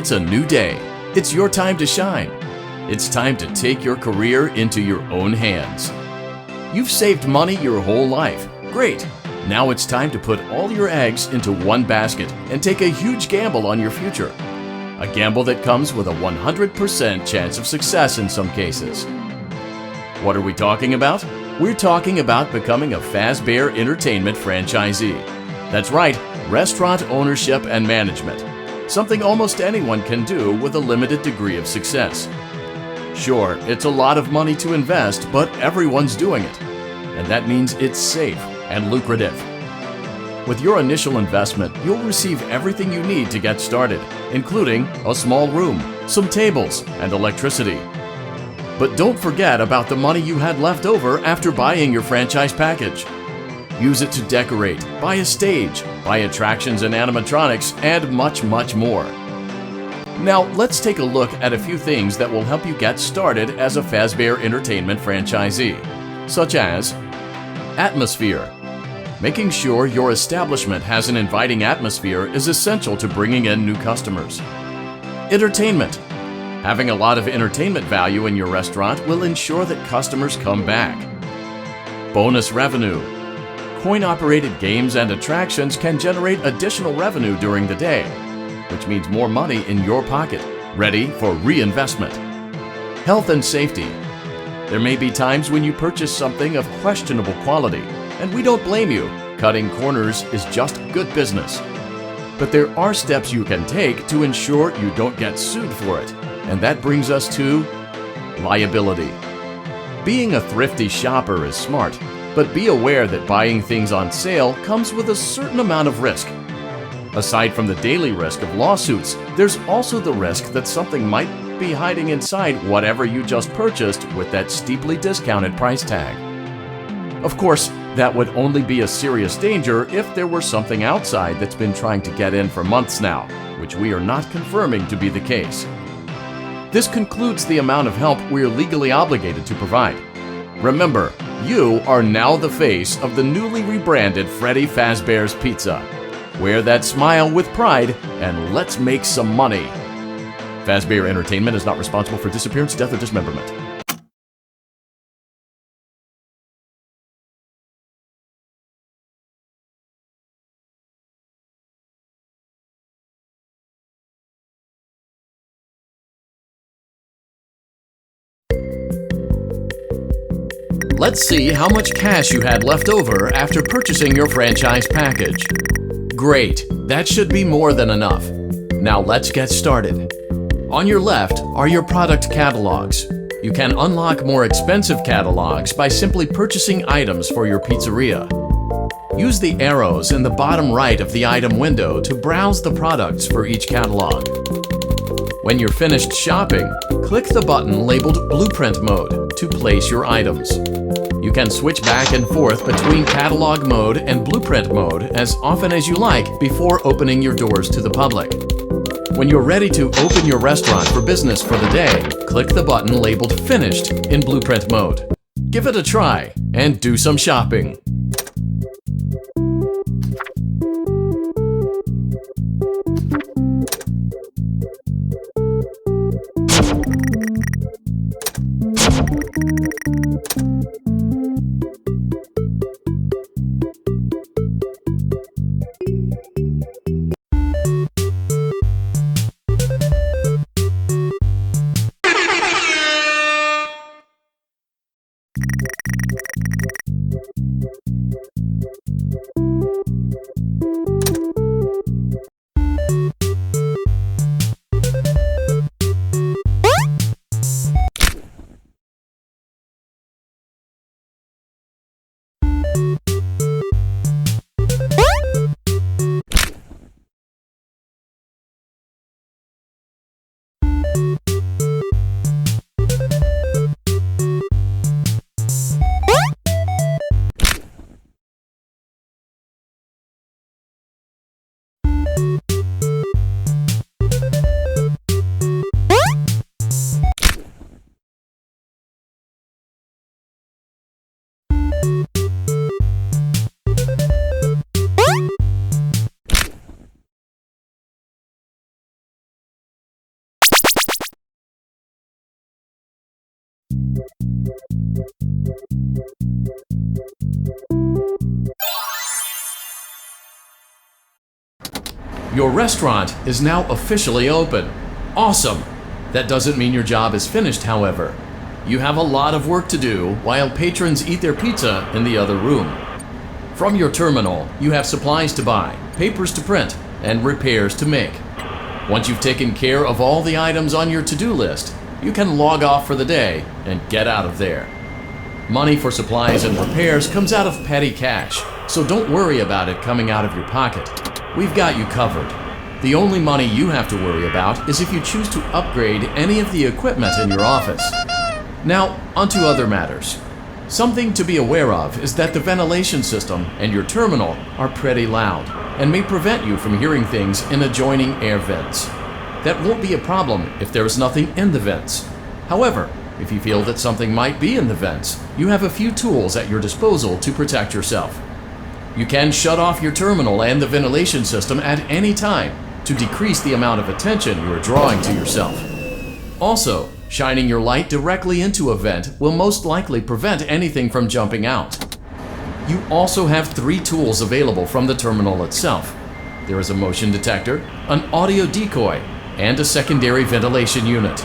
It's a new day. It's your time to shine. It's time to take your career into your own hands. You've saved money your whole life. Great! Now it's time to put all your eggs into one basket and take a huge gamble on your future. A gamble that comes with a 100% chance of success in some cases. What are we talking about? We're talking about becoming a Fazbear Entertainment franchisee. That's right, restaurant ownership and management. Something almost anyone can do with a limited degree of success. Sure, it's a lot of money to invest, but everyone's doing it. And that means it's safe and lucrative. With your initial investment, you'll receive everything you need to get started, including a small room, some tables, and electricity. But don't forget about the money you had left over after buying your franchise package. Use it to decorate, buy a stage, buy attractions and animatronics, and much, much more. Now, let's take a look at a few things that will help you get started as a Fazbear Entertainment franchisee, such as atmosphere. Making sure your establishment has an inviting atmosphere is essential to bringing in new customers. Entertainment. Having a lot of entertainment value in your restaurant will ensure that customers come back. Bonus revenue. Coin-operated games and attractions can generate additional revenue during the day, which means more money in your pocket, ready for reinvestment. Health and safety. There may be times when you purchase something of questionable quality, and we don't blame you. Cutting corners is just good business. But there are steps you can take to ensure you don't get sued for it, and that brings us to liability. Being a thrifty shopper is smart, but be aware that buying things on sale comes with a certain amount of risk. Aside from the daily risk of lawsuits, there's also the risk that something might be hiding inside whatever you just purchased with that steeply discounted price tag. Of course, that would only be a serious danger if there were something outside that's been trying to get in for months now, which we are not confirming to be the case. This concludes the amount of help we are legally obligated to provide. Remember, you are now the face of the newly rebranded Freddy Fazbear's Pizza. Wear that smile with pride and let's make some money. Fazbear Entertainment is not responsible for disappearance, death, or dismemberment. Let's see how much cash you had left over after purchasing your franchise package. Great, that should be more than enough. Now let's get started. On your left are your product catalogs. You can unlock more expensive catalogs by simply purchasing items for your pizzeria. Use the arrows in the bottom right of the item window to browse the products for each catalog. When you're finished shopping, click the button labeled Blueprint Mode to place your items. You can switch back and forth between Catalog Mode and Blueprint Mode as often as you like before opening your doors to the public. When you're ready to open your restaurant for business for the day, click the button labeled Finished in Blueprint Mode. Give it a try and do some shopping. Your restaurant is now officially open. Awesome! That doesn't mean your job is finished, however. You have a lot of work to do while patrons eat their pizza in the other room. From your terminal, you have supplies to buy, papers to print, and repairs to make. Once you've taken care of all the items on your to-do list, you can log off for the day and get out of there. Money for supplies and repairs comes out of petty cash, so don't worry about it coming out of your pocket. We've got you covered. The only money you have to worry about is if you choose to upgrade any of the equipment in your office. Now, onto other matters. Something to be aware of is that the ventilation system and your terminal are pretty loud and may prevent you from hearing things in adjoining air vents. That won't be a problem if there is nothing in the vents. However, if you feel that something might be in the vents, you have a few tools at your disposal to protect yourself. You can shut off your terminal and the ventilation system at any time to decrease the amount of attention you are drawing to yourself. Also, shining your light directly into a vent will most likely prevent anything from jumping out. You also have 3 tools available from the terminal itself. There is a motion detector, an audio decoy, and a secondary ventilation unit.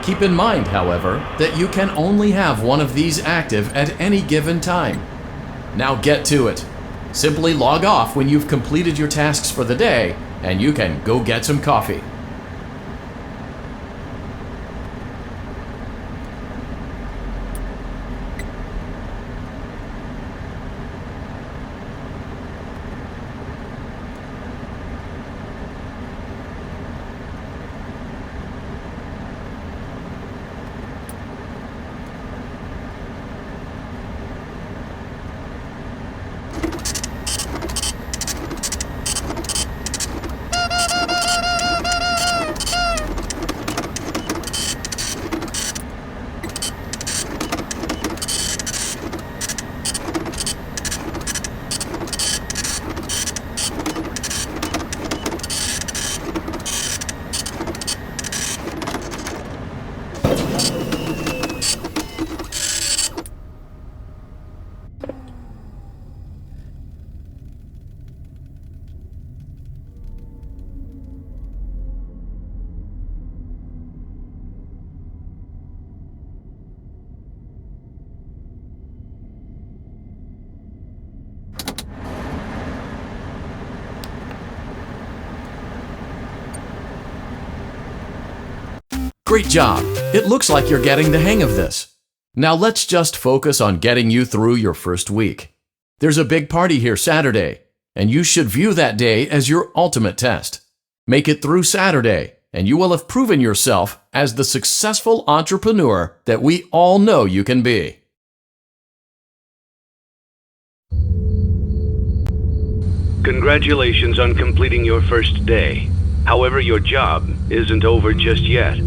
Keep in mind, however, that you can only have one of these active at any given time. Now get to it. Simply log off when you've completed your tasks for the day, and you can go get some coffee. Great job! It looks like you're getting the hang of this. Now let's just focus on getting you through your first week. There's a big party here Saturday, and you should view that day as your ultimate test. Make it through Saturday, and you will have proven yourself as the successful entrepreneur that we all know you can be. Congratulations on completing your first day. However, your job isn't over just yet.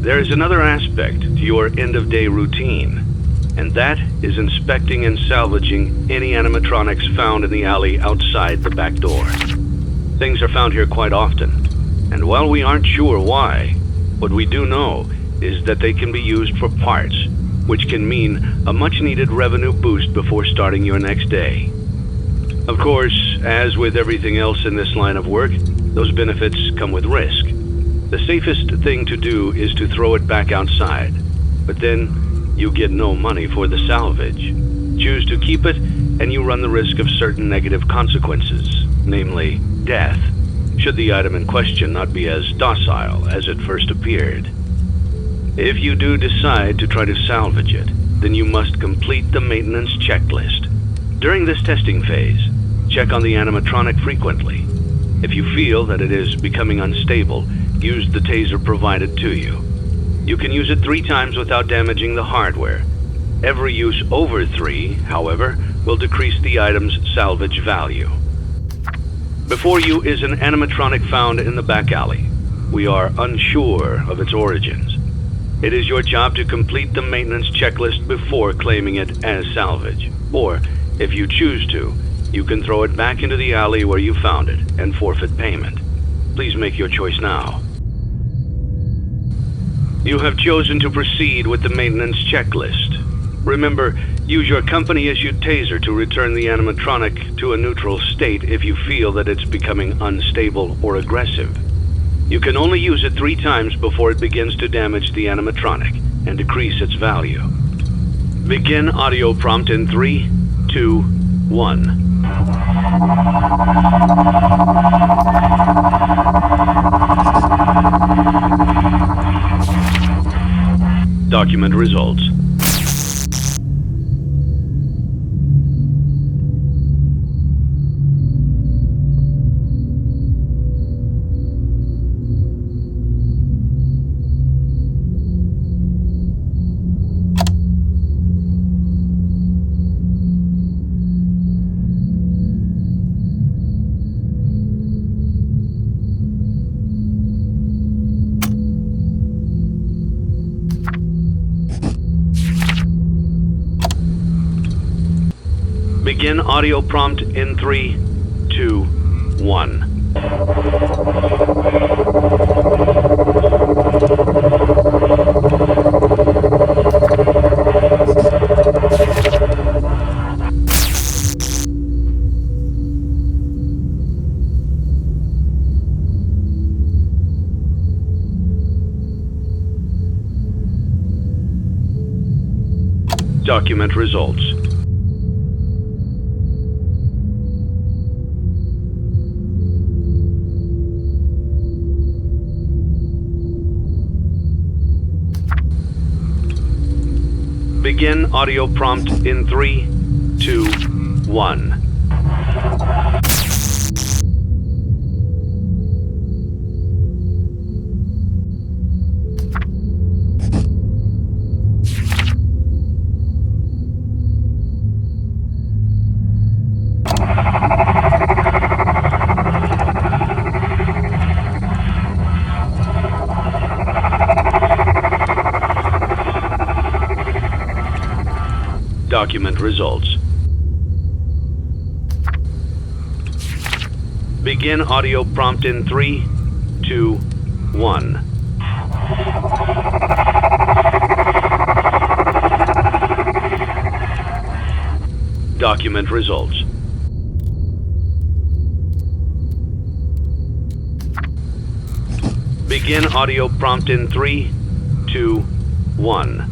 There is another aspect to your end-of-day routine, and that is inspecting and salvaging any animatronics found in the alley outside the back door. Things are found here quite often, and while we aren't sure why, what we do know is that they can be used for parts, which can mean a much-needed revenue boost before starting your next day. Of course, as with everything else in this line of work, those benefits come with risk. The safest thing to do is to throw it back outside, but then you get no money for the salvage. Choose to keep it, and you run the risk of certain negative consequences, namely death, should the item in question not be as docile as it first appeared. If you do decide to try to salvage it, then you must complete the maintenance checklist. During this testing phase, check on the animatronic frequently. If you feel that it is becoming unstable, use the taser provided to you. You can use it 3 times without damaging the hardware. Every use over 3, however, will decrease the item's salvage value. Before you is an animatronic found in the back alley. We are unsure of its origins. It is your job to complete the maintenance checklist before claiming it as salvage. Or, if you choose to, you can throw it back into the alley where you found it and forfeit payment. Please make your choice now. You have chosen to proceed with the maintenance checklist. Remember, use your company-issued taser to return the animatronic to a neutral state if you feel that it's becoming unstable or aggressive. You can only use it 3 times before it begins to damage the animatronic and decrease its value. Begin audio prompt in 3, 2, 1. Document results. Begin audio prompt in 3, 2, 1. Document results. Begin audio prompt in 3, 2, 1. Document results. Begin audio prompt in 3, 2, 1. Document results. Begin audio prompt in 3, 2, 1.